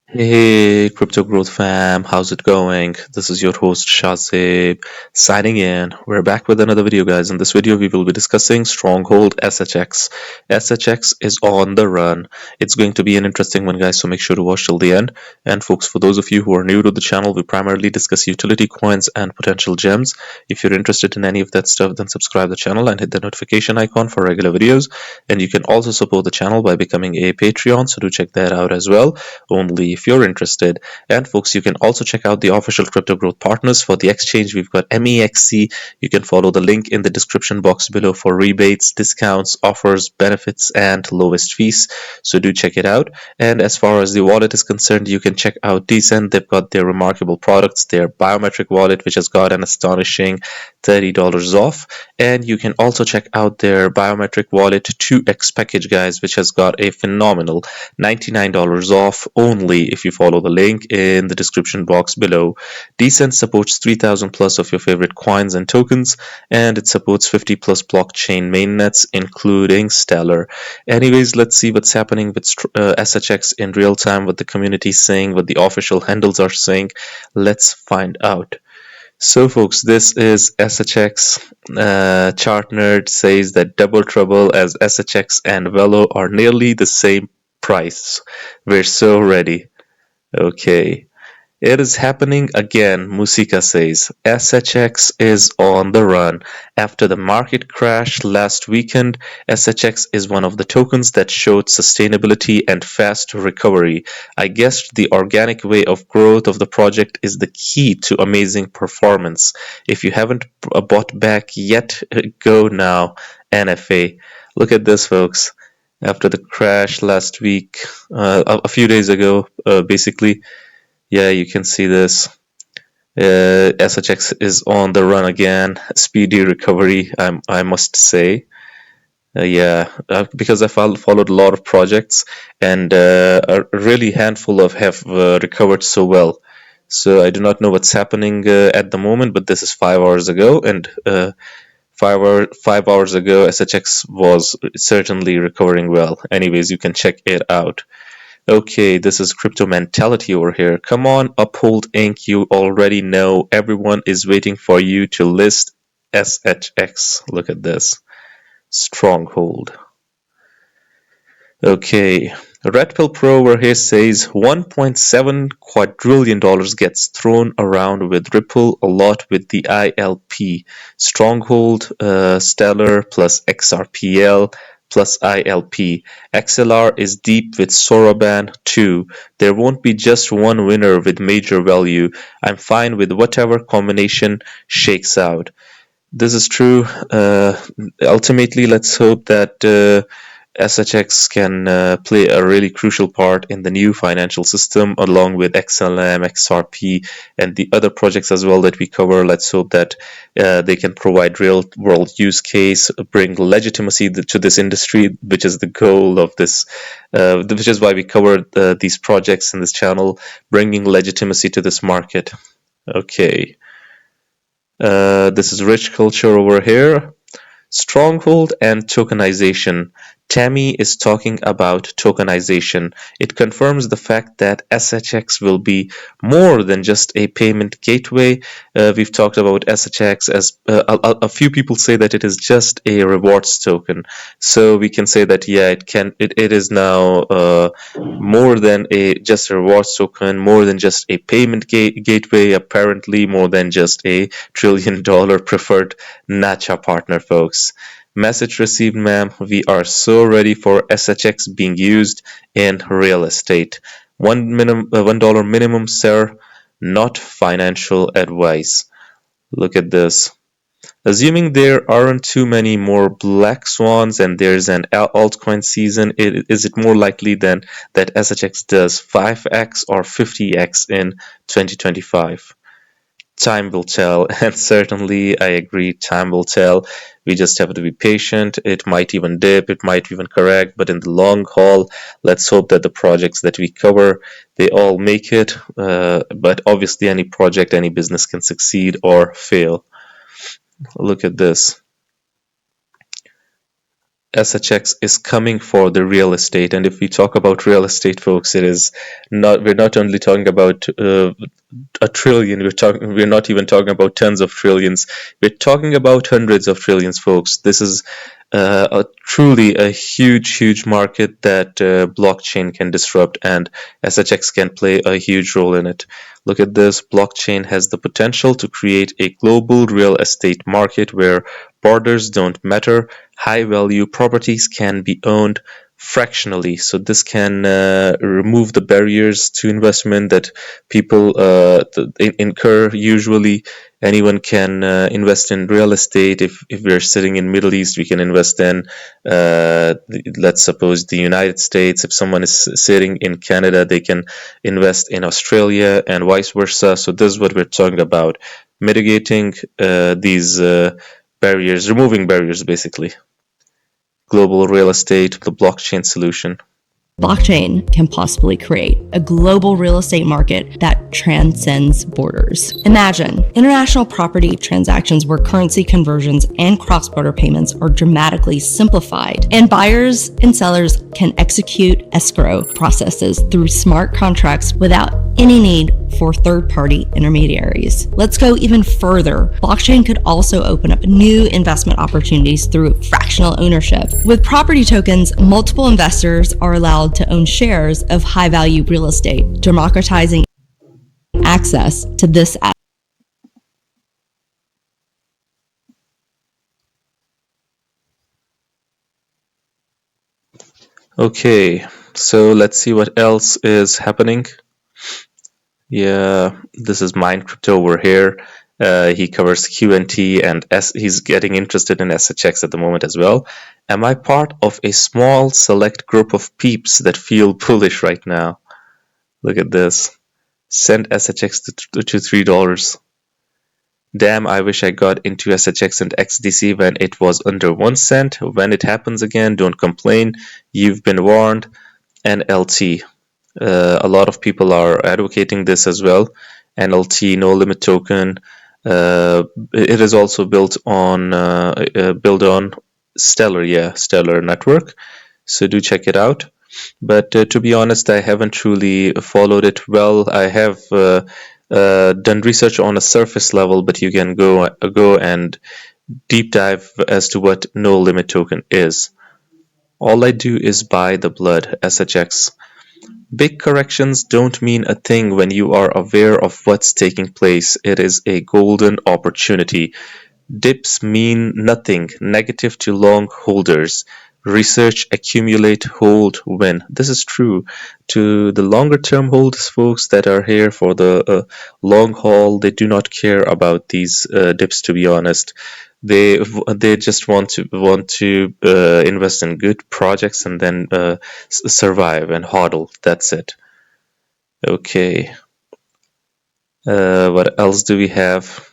Hey, Crypto Growth fam, how's it going? This is your host Shazib signing in. We're back with another video, guys. In this video, we will be discussing Stronghold SHX. SHX is on the run. It's going to be an interesting one, guys, so make sure to watch till the end. And folks, for those of you who are new to the channel, we primarily discuss utility coins and potential gems. If you're interested in any of that stuff, then subscribe to the channel and hit the notification icon for regular videos. And you can also support the channel by becoming a Patreon, so do check that out as well, only if you're interested. And folks, you can also check out the official Crypto Growth partners for the exchange. We've got MEXC. You can follow the link in the description box below for rebates, discounts, offers, benefits, and lowest fees. So do check it out. And as far as the wallet is concerned, you can check out Decent. They've got their remarkable products, their biometric wallet, which has got an astonishing $30 off. And you can also check out their biometric wallet 2x package, guys, which has got a phenomenal $99 off only if you follow the link in the description box below. Decent supports 3000 plus of your favorite coins and tokens, and it supports 50 plus blockchain mainnets, including Stellar. Anyways, let's see what's happening with SHX in real time, what the community is saying, what the official handles are saying. Let's find out. So folks, this is SHX. Chart Nerd says that Double Trouble as SHX and VELO are nearly the same price. We're so ready. Okay. It is happening again, Musika says. SHX is on the run. After the market crash last weekend, SHX is one of the tokens that showed sustainability and fast recovery. I guess the organic way of growth of the project is the key to amazing performance. If you haven't bought back yet, go now. NFA. Look at this, folks. After the crash last week, a few days ago, basically, yeah, you can see this. SHX is on the run again. Speedy recovery, I must say. Yeah, because I followed a lot of projects, and a really handful of have recovered so well. So I do not know what's happening at the moment, but this is 5 hours ago, and 5 hours ago, SHX was certainly recovering well. Anyways, you can check it out. Okay, this is crypto mentality over here. Come on, Uphold Inc. You already know everyone is waiting for you to list SHX. Look at this. Stronghold. Okay, Red Pill Pro over here says $1.7 quadrillion gets thrown around with Ripple, a lot with the ILP. Stronghold, Stellar plus XRPL plus ILP. XLR is deep with Soroban too. There won't be just one winner with major value. I'm fine with whatever combination shakes out. This is true. Ultimately, let's hope that SHX can play a really crucial part in the new financial system, along with XLM, XRP, and the other projects as well that we cover. Let's hope that they can provide real-world use case, bring legitimacy to this industry, which is the goal of this, which is why we cover these projects in this channel, bringing legitimacy to this market. Okay. This is rich culture over here. Stronghold and tokenization. Tammy is talking about tokenization. It confirms the fact that SHX will be more than just a payment gateway. We've talked about SHX as a few people say that it is just a rewards token. So we can say that yeah, it is now more than just a rewards token, more than just a payment gateway. Apparently, more than just a $1 trillion preferred NACHA partner, folks. Message received, ma'am. We are so ready for SHX being used in real estate. $1 minimum, sir. Not financial advice. Look at this. Assuming there aren't too many more black swans and there's an altcoin season, is it more likely than that SHX does 5x or 50x in 2025? Time will tell, and certainly I agree, time will tell. We just have to be patient. It might even dip, it might even correct, but in the long haul, let's hope that the projects that we cover, they all make it. But obviously any project, any business can succeed or fail. Look at this. SHX is coming for the real estate. And if we talk about real estate, folks, it is not, we're not only talking about a trillion, we're not even talking about tens of trillions. We're talking about hundreds of trillions, folks. This is truly a huge market that blockchain can disrupt, and SHX can play a huge role in it. Look at this. Blockchain has the potential to create a global real estate market where borders don't matter. High value properties can be owned fractionally. So this can remove the barriers to investment that people incur. Usually anyone can invest in real estate. If we're sitting in Middle East, we can invest in let's suppose the United States. If someone is sitting in Canada, they can invest in Australia and vice versa. So this is what we're talking about: mitigating these barriers, removing barriers, basically. Global real estate, the blockchain solution. Blockchain can possibly create a global real estate market that transcends borders. Imagine international property transactions where currency conversions and cross-border payments are dramatically simplified, and buyers and sellers can execute escrow processes through smart contracts without any need for third-party intermediaries. Let's go even further. Blockchain could also open up new investment opportunities through fractional ownership. With property tokens, multiple investors are allowed to own shares of high-value real estate, democratizing access to this asset. Okay, so let's see what else is happening. Yeah, this is Mind Crypto over here. He covers QNT and he's getting interested in SHX at the moment as well. Am I part of a small select group of peeps that feel bullish right now? Look at this. Send SHX to $3. Damn, I wish I got into SHX and XDC when it was under 1 cent. When it happens again, don't complain. You've been warned. NLT. A lot of people are advocating this as well. NLT, no limit token. It is also built on Stellar network. So do check it out. But to be honest, I haven't truly followed it well. I have done research on a surface level, but you can go and deep dive as to what no limit token is. All I do is buy the blood, SHX. Big corrections don't mean a thing when you are aware of what's taking place. It is a golden opportunity. Dips mean nothing, negative to long holders. Research, accumulate, hold, win. This is true to the longer term holders, folks that are here for the long haul. They do not care about these dips, to be honest. They just want to invest in good projects and then survive and hodl. That's it. Okay. What else do we have?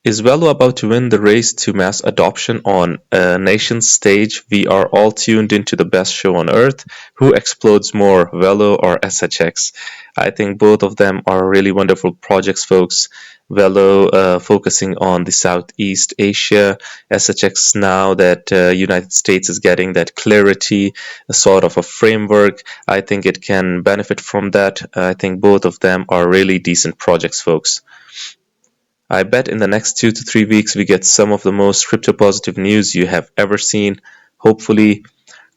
Is VELO about to win the race to mass adoption on a nation stage? We are all tuned into the best show on earth. Who explodes more, VELO or SHX? I think both of them are really wonderful projects, folks. VELO focusing on the Southeast Asia, SHX now that United States is getting that clarity, a sort of a framework. I think it can benefit from that. I think both of them are really decent projects, folks. I bet in the next 2 to 3 weeks we get some of the most crypto positive news you have ever seen. Hopefully,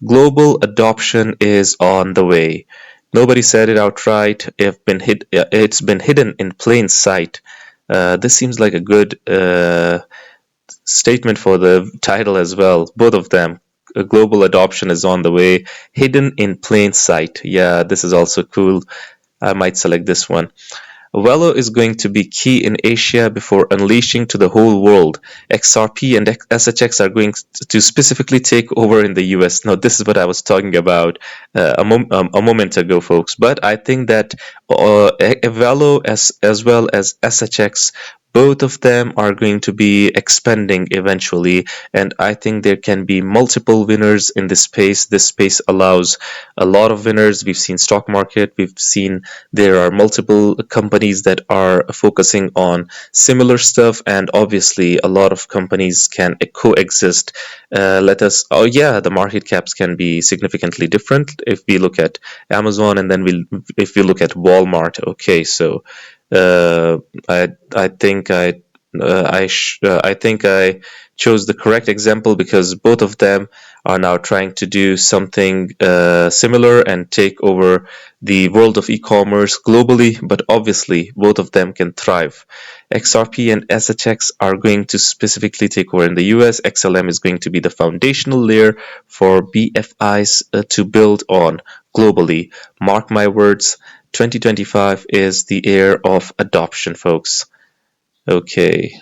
global adoption is on the way. Nobody said it outright. It's been hidden in plain sight. This seems like a good statement for the title as well. Both of them. Global adoption is on the way. Hidden in plain sight. Yeah, this is also cool. I might select this one. VELO is going to be key in Asia before unleashing to the whole world. XRP and SHX are going to specifically take over in the US. Now, this is what I was talking about a moment ago, folks. But I think that VELO as well as SHX both of them are going to be expanding eventually, and I think there can be multiple winners in this space. This space allows a lot of winners. We've seen stock market, we've seen there are multiple companies that are focusing on similar stuff, and obviously a lot of companies can coexist. Oh yeah, the market caps can be significantly different if we look at Amazon, and then if we look at Walmart. Okay, so uh, I think I think I chose the correct example, because both of them are now trying to do something similar and take over the world of e-commerce globally. But obviously, both of them can thrive. XRP and SHX are going to specifically take over in the US. XLM is going to be the foundational layer for BFIs to build on globally. Mark my words. 2025 is the year of adoption, folks. Okay,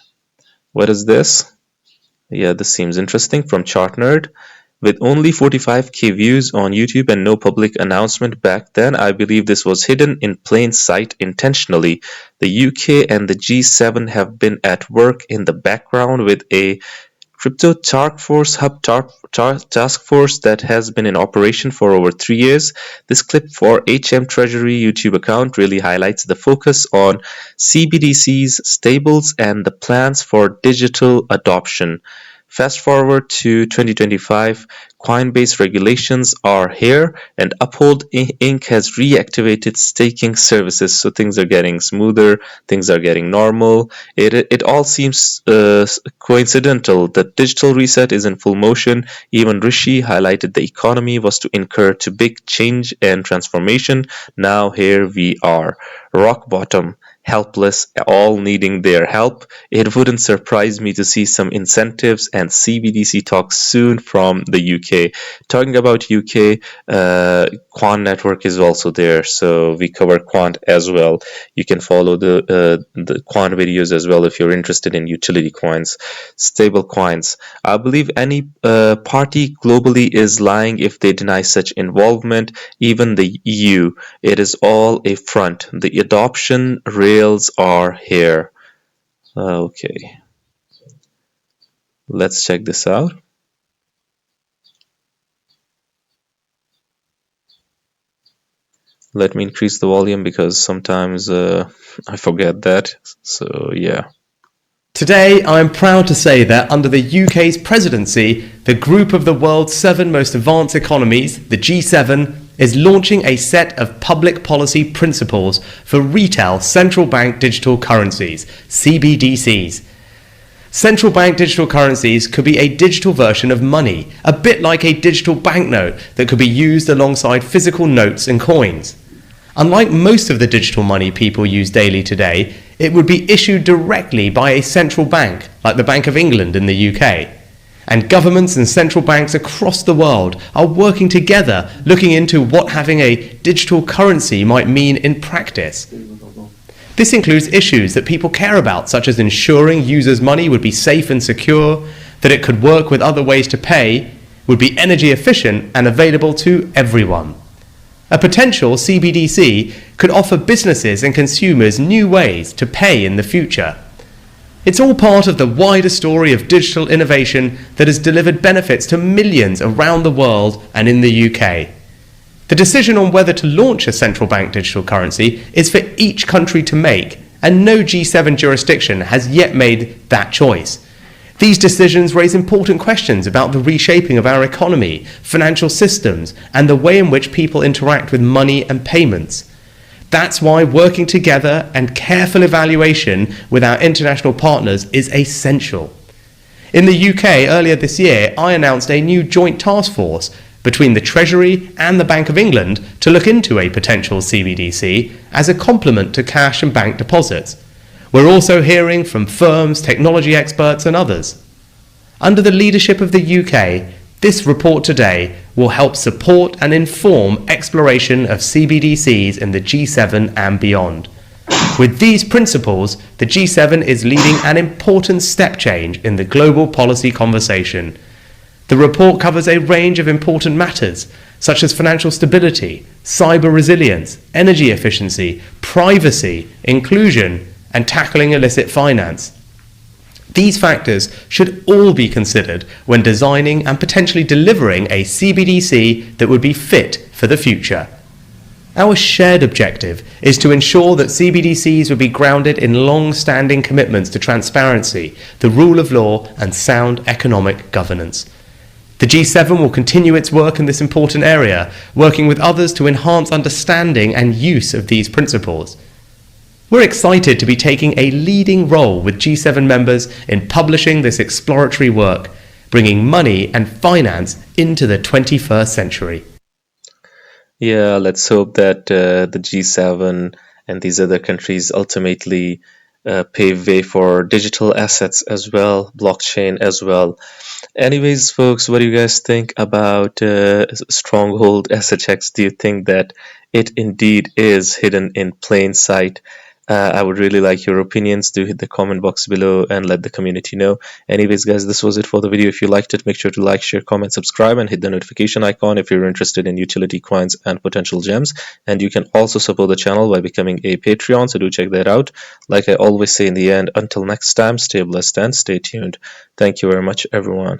what is this? Yeah, this seems interesting. From Chart Nerd. With only 45k views on YouTube and no public announcement back then, I believe this was hidden in plain sight intentionally. The UK and the G7 have been at work in the background with a Crypto Task Force task force that has been in operation for over 3 years. This clip for HM Treasury YouTube account really highlights the focus on CBDCs, stables, and the plans for digital adoption. Fast forward to 2025, Coinbase regulations are here, and Uphold Inc. has reactivated staking services, so things are getting smoother, things are getting normal. It all seems coincidental that digital reset is in full motion. Even Rishi highlighted the economy was to incur to big change and transformation. Now here we are, rock bottom, helpless, all needing their help. It wouldn't surprise me to see some incentives and CBDC talks soon from the UK. Talking about UK, Quant Network is also there, so we cover Quant as well. You can follow the Quant videos as well if you're interested in utility coins, stable coins. I believe any party globally is lying if they deny such involvement, even the EU. It is all a front. The adoption rails are here. Okay, let's check this out. Let me increase the volume because sometimes I forget that. So yeah. Today, I am proud to say that under the UK's presidency, the group of the world's 7 most advanced economies, the G7, is launching a set of public policy principles for retail central bank digital currencies, CBDCs. Central bank digital currencies could be a digital version of money, a bit like a digital banknote that could be used alongside physical notes and coins. Unlike most of the digital money people use daily today, it would be issued directly by a central bank, like the Bank of England in the UK. And governments and central banks across the world are working together, looking into what having a digital currency might mean in practice. This includes issues that people care about, such as ensuring users' money would be safe and secure, that it could work with other ways to pay, would be energy efficient and available to everyone. A potential CBDC could offer businesses and consumers new ways to pay in the future. It's all part of the wider story of digital innovation that has delivered benefits to millions around the world and in the UK. The decision on whether to launch a central bank digital currency is for each country to make, and no G7 jurisdiction has yet made that choice. These decisions raise important questions about the reshaping of our economy, financial systems, and the way in which people interact with money and payments. That's why working together and careful evaluation with our international partners is essential. In the UK earlier this year, I announced a new joint task force between the Treasury and the Bank of England to look into a potential CBDC as a complement to cash and bank deposits. We're also hearing from firms, technology experts and others. Under the leadership of the UK, this report today will help support and inform exploration of CBDCs in the G7 and beyond. With these principles, the G7 is leading an important step change in the global policy conversation. The report covers a range of important matters, such as financial stability, cyber resilience, energy efficiency, privacy, inclusion, and tackling illicit finance. These factors should all be considered when designing and potentially delivering a CBDC that would be fit for the future. Our shared objective is to ensure that CBDCs would be grounded in long-standing commitments to transparency, the rule of law, and sound economic governance. The G7 will continue its work in this important area, working with others to enhance understanding and use of these principles. We're excited to be taking a leading role with G7 members in publishing this exploratory work, bringing money and finance into the 21st century. Yeah, let's hope that the G7 and these other countries ultimately pave way for digital assets as well, blockchain as well. Anyways, folks, what do you guys think about Stronghold SHX? Do you think that it indeed is hidden in plain sight? I would really like your opinions. Do hit the comment box below and let the community know. Anyways, guys, this was it for the video. If you liked it, make sure to like, share, comment, subscribe, and hit the notification icon if you're interested in utility coins and potential gems. And you can also support the channel by becoming a Patreon, so do check that out. Like I always say in the end, until next time, stay blessed and stay tuned. Thank you very much, everyone.